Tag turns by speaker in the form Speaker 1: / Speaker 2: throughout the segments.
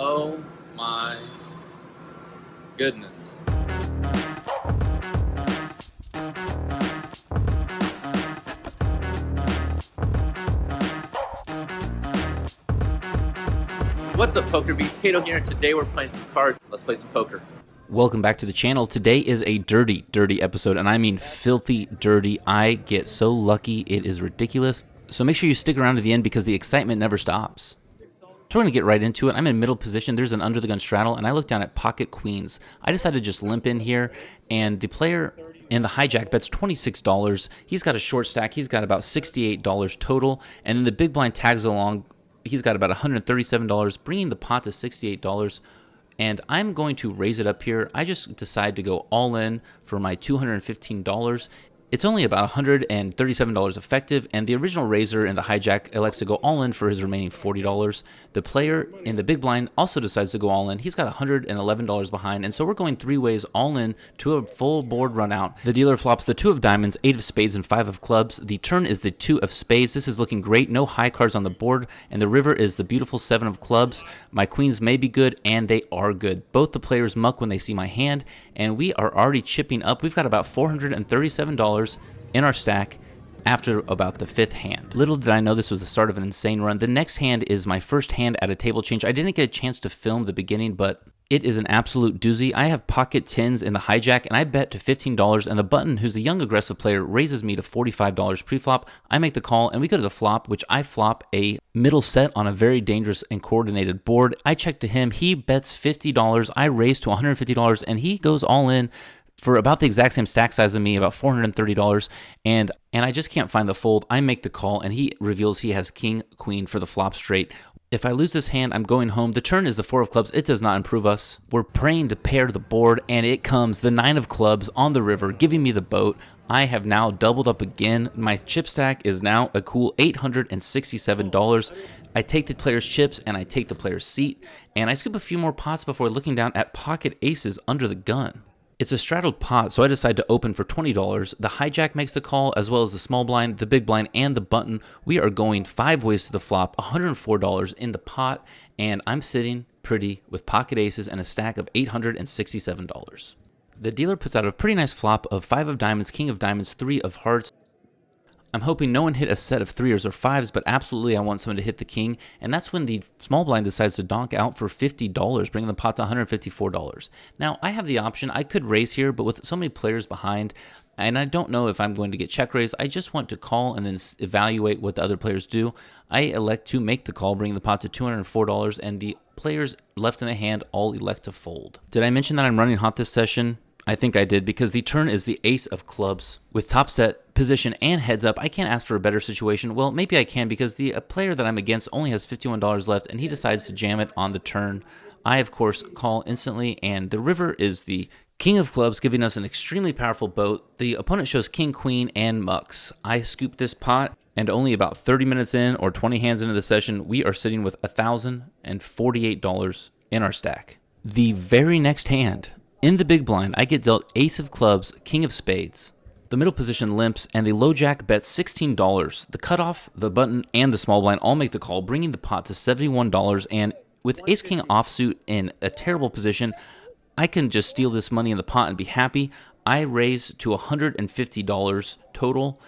Speaker 1: Oh my goodness. What's up, Poker Beasts? Kato here, and today we're playing some cards. Let's play some poker.
Speaker 2: Welcome back to the channel. Today is a dirty episode, and I mean filthy dirty. I get so lucky, it is ridiculous. So make sure you stick around to the end because the excitement never stops. So we're going to get right into it. I'm in middle position. There's an under the gun straddle, and I look down at pocket queens. I decided to just limp in here, and the player in the hijack bets $26. He's got a short stack. He's got about $68 total, and then the big blind tags along. He's got about $137, bringing the pot to $68. And I'm going to raise it up here. I just decide to go all in for my $215. It's only about $137 effective, and the original raiser in the hijack elects to go all in for his remaining $40. The player in the big blind also decides to go all in. He's got $111 behind, and so we're going three ways all in to a full board run out. The dealer flops the 2 of diamonds, 8 of spades, and 5 of clubs. The turn is the 2 of spades. This is looking great. No high cards on the board, and the river is the beautiful 7 of clubs. My queens may be good, and they are good. Both the players muck when they see my hand, and we are already chipping up. We've got about $437 in our stack after about the 5th hand. Little did I know this was the start of an insane run. The next hand is my first hand at a table change. I didn't get a chance to film the beginning, but it is an absolute doozy. I have pocket 10s in the hijack, and I bet to $15, and the button, who's a young aggressive player, raises me to $45 pre-flop. I make the call, and we go to the flop, which I flop a middle set on a very dangerous and coordinated board. I check to him. He bets $50. I raise to $150, and he goes all in for about the exact same stack size as me, about $430, and I just can't find the fold. I make the call, and he reveals he has king, queen for the flop straight. If I lose this hand, I'm going home. The turn is the 4 of clubs. It does not improve us. We're praying to pair the board, and it comes the 9 of clubs on the river, giving me the boat. I have now doubled up again. My chip stack is now a cool $867. I take the player's chips, and I take the player's seat, and I scoop a few more pots before looking down at pocket aces under the gun. It's a straddled pot, so I decide to open for $20. The hijack makes the call, as well as the small blind, the big blind, and the button. We are going 5 ways to the flop, $104 in the pot, and I'm sitting pretty with pocket aces and a stack of $867. The dealer puts out a pretty nice flop of 5 of diamonds, king of diamonds, 3 of hearts. I'm hoping no one hit a set of 3s or 5s, but absolutely I want someone to hit the king, and that's when the small blind decides to donk out for $50, bringing the pot to $154. Now, I have the option. I could raise here, but with so many players behind, and I don't know if I'm going to get check raised, I just want to call and then evaluate what the other players do. I elect to make the call, bringing the pot to $204, and the players left in the hand all elect to fold. Did I mention that I'm running hot this session? I think I did, because the turn is the ace of clubs. With top set, position, and heads up, I can't ask for a better situation. Well, maybe I can, because the player that I'm against only has $51 left, and he decides to jam it on the turn. I, of course, call instantly, and the river is the king of clubs, giving us an extremely powerful boat. The opponent shows king, queen, and mucks. I scoop this pot, and only about 30 minutes in, or 20 hands into the session, we are sitting with $1,048 in our stack. The very next hand, in the big blind, I get dealt ace of clubs, king of spades. The middle position limps, and the low jack bets $16. The cutoff, the button, and the small blind all make the call, bringing the pot to $71. And with ace king offsuit in a terrible position, I can just steal this money in the pot and be happy. I raise to $150 total.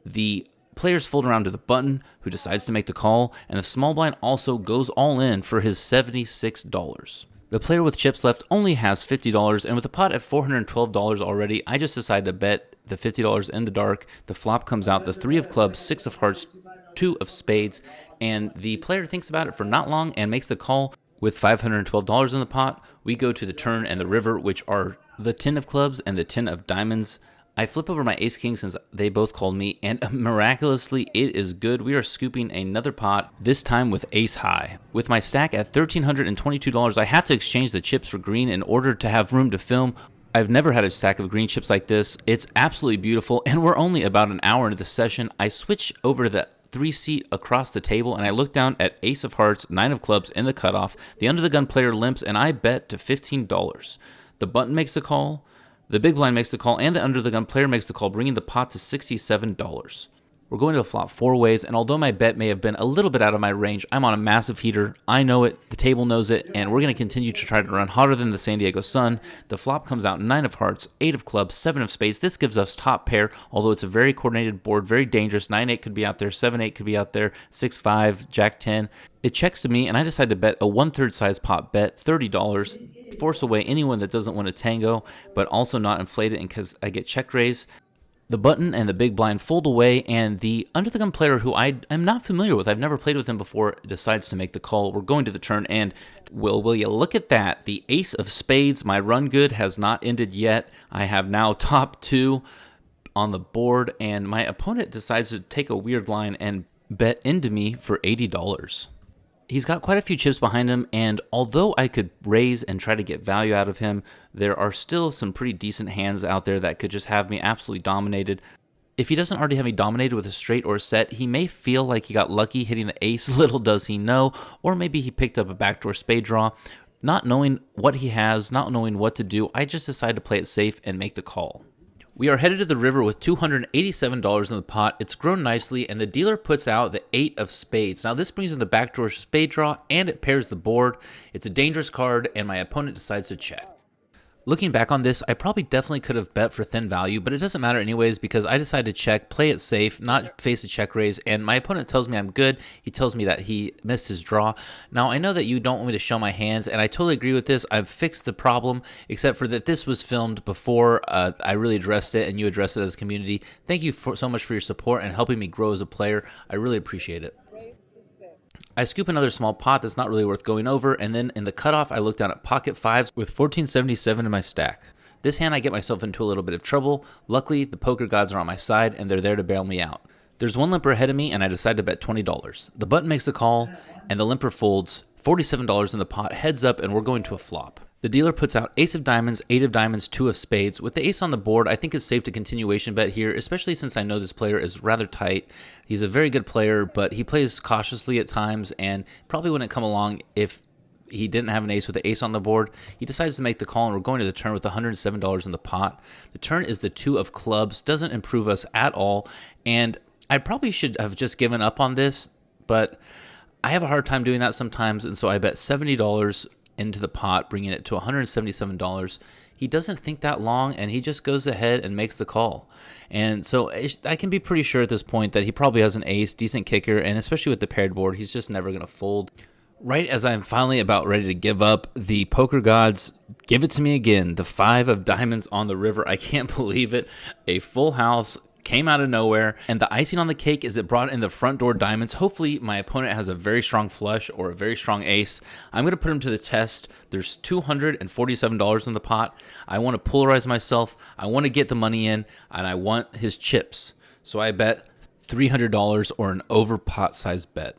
Speaker 2: The players fold around to the button, who decides to make the call, and the small blind also goes all in for his $76. The player with chips left only has $50, and with a pot at $412 already, I just decided to bet the $50 in the dark. The flop comes out, the 3 of clubs, 6 of hearts, 2 of spades, and the player thinks about it for not long and makes the call. With $512 in the pot, we go to the turn and the river, which are the 10 of clubs and the 10 of diamonds. I flip over my ace king since they both called me, and miraculously, it is good. We are scooping another pot, this time with ace high. With my stack at $1,322, I have to exchange the chips for green in order to have room to film. I've never had a stack of green chips like this. It's absolutely beautiful, and we're only about an hour into the session. I switch over to the 3 seat across the table, and I look down at ace of hearts, 9 of clubs in the cutoff. The under the gun player limps, and I bet to $15. The button makes the call. The big blind makes the call, and the under the gun player makes the call, bringing the pot to $67. We're going to the flop 4 ways, and although my bet may have been a little bit out of my range, I'm on a massive heater. I know it, the table knows it, and we're going to continue to try to run hotter than the San Diego sun. The flop comes out 9 of hearts, 8 of clubs, 7 of spades. This gives us top pair, although it's a very coordinated board, very dangerous. 9-8 could be out there, 7-8 could be out there, 6-5, Jack-10. It checks to me, and I decide to bet a 1/3 size pot bet, $30, force away anyone that doesn't want a tango, but also not inflate it because I get check raise. The button and the big blind fold away, and the under-the-gun player, who I am not familiar with, I've never played with him before, decides to make the call. We're going to the turn, and will you look at that? The ace of spades, my run good has not ended yet. I have now top 2 on the board, and my opponent decides to take a weird line and bet into me for $80. He's got quite a few chips behind him, and although I could raise and try to get value out of him, there are still some pretty decent hands out there that could just have me absolutely dominated. If he doesn't already have me dominated with a straight or a set, he may feel like he got lucky hitting the ace, little does he know, or maybe he picked up a backdoor spade draw. Not knowing what he has, not knowing what to do, I just decide to play it safe and make the call. We are headed to the river with $287 in the pot. It's grown nicely, and the dealer puts out the 8 of spades. Now, this brings in the backdoor spade draw, and it pairs the board. It's a dangerous card, and my opponent decides to check. Looking back on this, I probably definitely could have bet for thin value, but it doesn't matter anyways because I decided to check, play it safe, not face a check raise, and my opponent tells me I'm good. He tells me that he missed his draw. Now, I know that you don't want me to show my hands, and I totally agree with this. I've fixed the problem, except for that this was filmed before I really addressed it, and you addressed it as a community. Thank you so much for your support and helping me grow as a player. I really appreciate it. I scoop another small pot that's not really worth going over, and then in the cutoff, I look down at pocket 5s with 1477 in my stack. This hand, I get myself into a little bit of trouble. Luckily, the poker gods are on my side, and they're there to bail me out. There's one limper ahead of me, and I decide to bet $20. The button makes the call, and the limper folds. $47 in the pot, heads up, and we're going to a flop. The dealer puts out ace of diamonds, 8 of diamonds, 2 of spades. With the ace on the board, I think it's safe to continuation bet here, especially since I know this player is rather tight. He's a very good player, but he plays cautiously at times and probably wouldn't come along if he didn't have an ace with the ace on the board. He decides to make the call, and we're going to the turn with $107 in the pot. The turn is the 2 of clubs, doesn't improve us at all, and I probably should have just given up on this, but I have a hard time doing that sometimes, and so I bet $70 into the pot, bringing it to $177. He doesn't think that long, and he just goes ahead and makes the call. And so I can be pretty sure at this point that he probably has an ace, decent kicker, and especially with the paired board, he's just never going to fold. Right as I'm finally about ready to give up, the poker gods give it to me again. The 5 of diamonds on the river. I can't believe it. A full house came out of nowhere, and the icing on the cake is it brought in the front door diamonds. Hopefully my opponent has a very strong flush or a very strong ace. I'm going to put him to the test. There's $247 in the pot. I want to polarize myself. I want to get the money in, and I want his chips. So I bet $300 or an over pot size bet.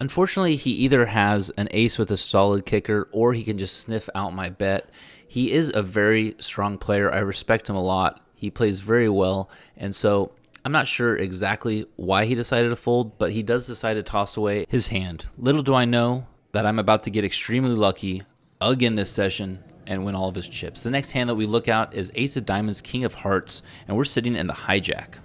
Speaker 2: Unfortunately, he either has an ace with a solid kicker, or he can just sniff out my bet. He is a very strong player. I respect him a lot. He plays very well, and so I'm not sure exactly why he decided to fold, but he does decide to toss away his hand. Little do I know that I'm about to get extremely lucky again this session and win all of his chips. The next hand that we look at is ace of diamonds, king of hearts, and we're sitting in the hijack.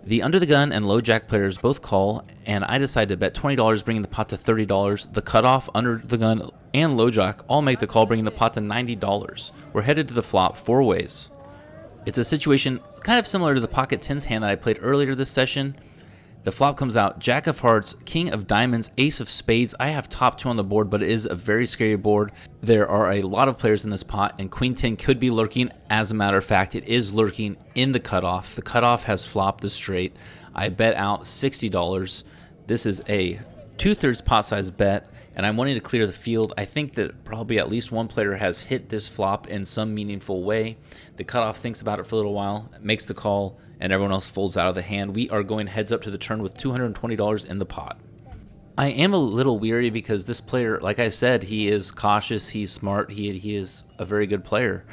Speaker 2: The under the gun and low jack players both call, and I decide to bet $20, bringing the pot to $30. The cutoff, under the gun, and low jack all make the call, bringing the pot to $90. We're headed to the flop 4 ways. It's a situation kind of similar to the pocket 10s hand that I played earlier this session. The flop comes out jack of hearts, king of diamonds, ace of spades. I have top 2 on the board, but it is a very scary board. There are a lot of players in this pot, and queen 10 could be lurking. As a matter of fact, it is lurking in the cutoff. The cutoff has flopped the straight. I bet out $60. This is a 2/3 pot size bet, and I'm wanting to clear the field. I think that probably at least one player has hit this flop in some meaningful way. The cutoff thinks about it for a little while, makes the call, and everyone else folds out of the hand. We are going heads up to the turn with $220 in the pot. I am a little weary because this player, like I said, he is cautious, he's smart, he is a very good player.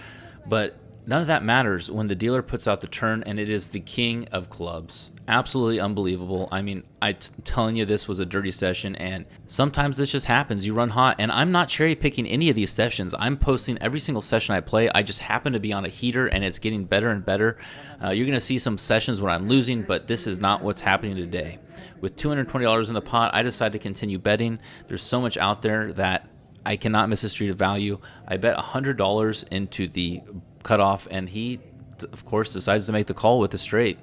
Speaker 2: But None of that matters when the dealer puts out the turn and it is the king of clubs. Absolutely unbelievable. I mean, I'm telling you, this was a dirty session, and sometimes this just happens. You run hot, and I'm not cherry picking any of these sessions. I'm posting every single session I play. I just happen to be on a heater, and it's getting better and better. You're going to see some sessions where I'm losing, but this is not what's happening today. With $220 in the pot, I decided to continue betting. There's so much out there that I cannot miss a street of value. I bet $100 into the cutoff, and he, of course, decides to make the call with the straight.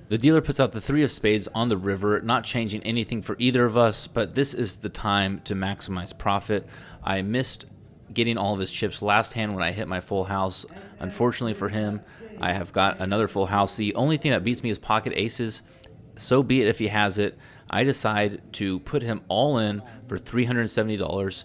Speaker 2: The dealer puts out the 3 of spades on the river, not changing anything for either of us, but this is the time to maximize profit. I missed getting all of his chips last hand when I hit my full house. Unfortunately for him, I have got another full house. The only thing that beats me is pocket aces. So be it if he has it. I decide to put him all in for $370.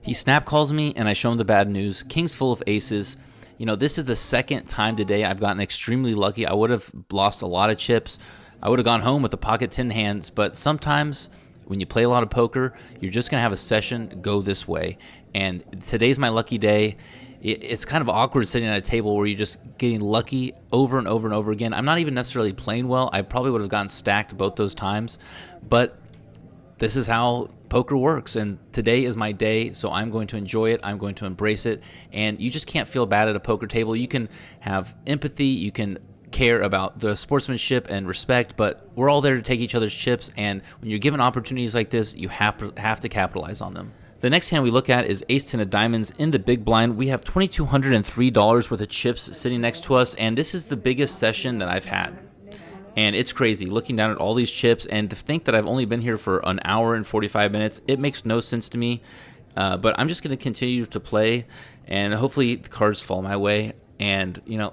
Speaker 2: He snap calls me, and I show him the bad news. King's full of aces. You know, this is the second time today I've gotten extremely lucky. I would have lost a lot of chips. I would have gone home with a pocket 10 hands, but sometimes when you play a lot of poker, you're just going to have a session go this way. And today's my lucky day. It's kind of awkward sitting at a table where you're just getting lucky over and over and over again. I'm not even necessarily playing well. I probably would have gotten stacked both those times, but this is how poker works, and today is my day, so I'm going to enjoy it. I'm going to embrace it, and you just can't feel bad at a poker table. You can have empathy, you can care about the sportsmanship and respect, but we're all there to take each other's chips, and when you're given opportunities like this, you have to capitalize on them. The next hand we look at is ace-10 of diamonds in the big blind. We have $2,203 worth of chips sitting next to us, and this is the biggest session that I've had. And it's crazy looking down at all these chips, and to think that I've only been here for an hour and 45 minutes, it makes no sense to me. But I'm just going to continue to play, and hopefully the cards fall my way. And, you know,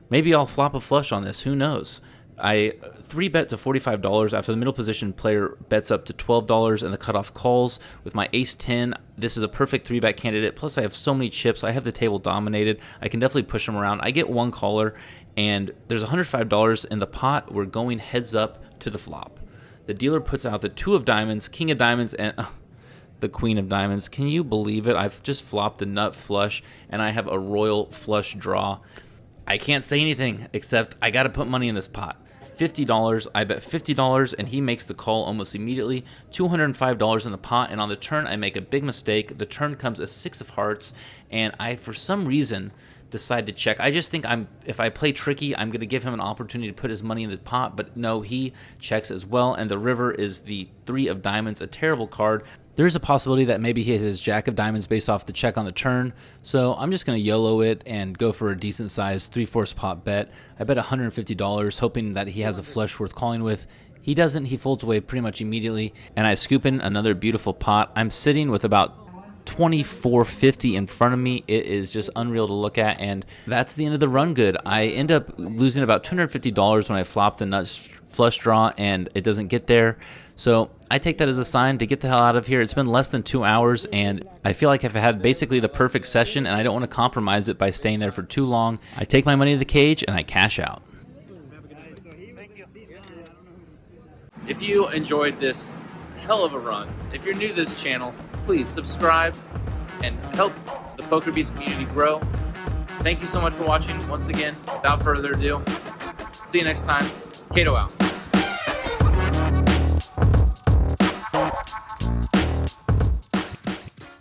Speaker 2: maybe I'll flop a flush on this. Who knows? I 3-bet to $45 after the middle position player bets up to $12 and the cutoff calls. With my ace-10, this is a perfect 3-bet candidate. Plus, I have so many chips. I have the table dominated. I can definitely push them around. I get one caller, and there's $105 in the pot. We're going heads up to the flop. The dealer puts out the 2 of diamonds, king of diamonds, and the queen of diamonds. Can you believe it? I've just flopped the nut flush, and I have a royal flush draw. I can't say anything except I got to put money in this pot. $50. I bet $50, and he makes the call almost immediately. $205 in the pot, and on the turn, I make a big mistake. The turn comes a 6 of hearts, and I, for some reason, decide to check. I just think if I play tricky, I'm going to give him an opportunity to put his money in the pot, but no, he checks as well, and the river is the 3 of diamonds, a terrible card. There's a possibility that maybe he hit his jack of diamonds based off the check on the turn, so I'm just going to YOLO it and go for a decent sized 3/4 pot bet. I bet $150, hoping that he has a flush worth calling with. He doesn't. He folds away pretty much immediately, and I scoop in another beautiful pot. I'm sitting with about $24.50 in front of me. It is just unreal to look at, and that's the end of the run good. I end up losing about $250 when I flop the nuts flush draw, and it doesn't get there. So I take that as a sign to get the hell out of here. It's been less than 2 hours, and I feel like I've had basically the perfect session, and I don't want to compromise it by staying there for too long. I take my money to the cage, and I cash out.
Speaker 1: If you enjoyed this hell of a run, if you're new to this channel, please subscribe and help the PokerBeast community grow. Thank you so much for watching once again. Without further ado, see you next time. Kato out.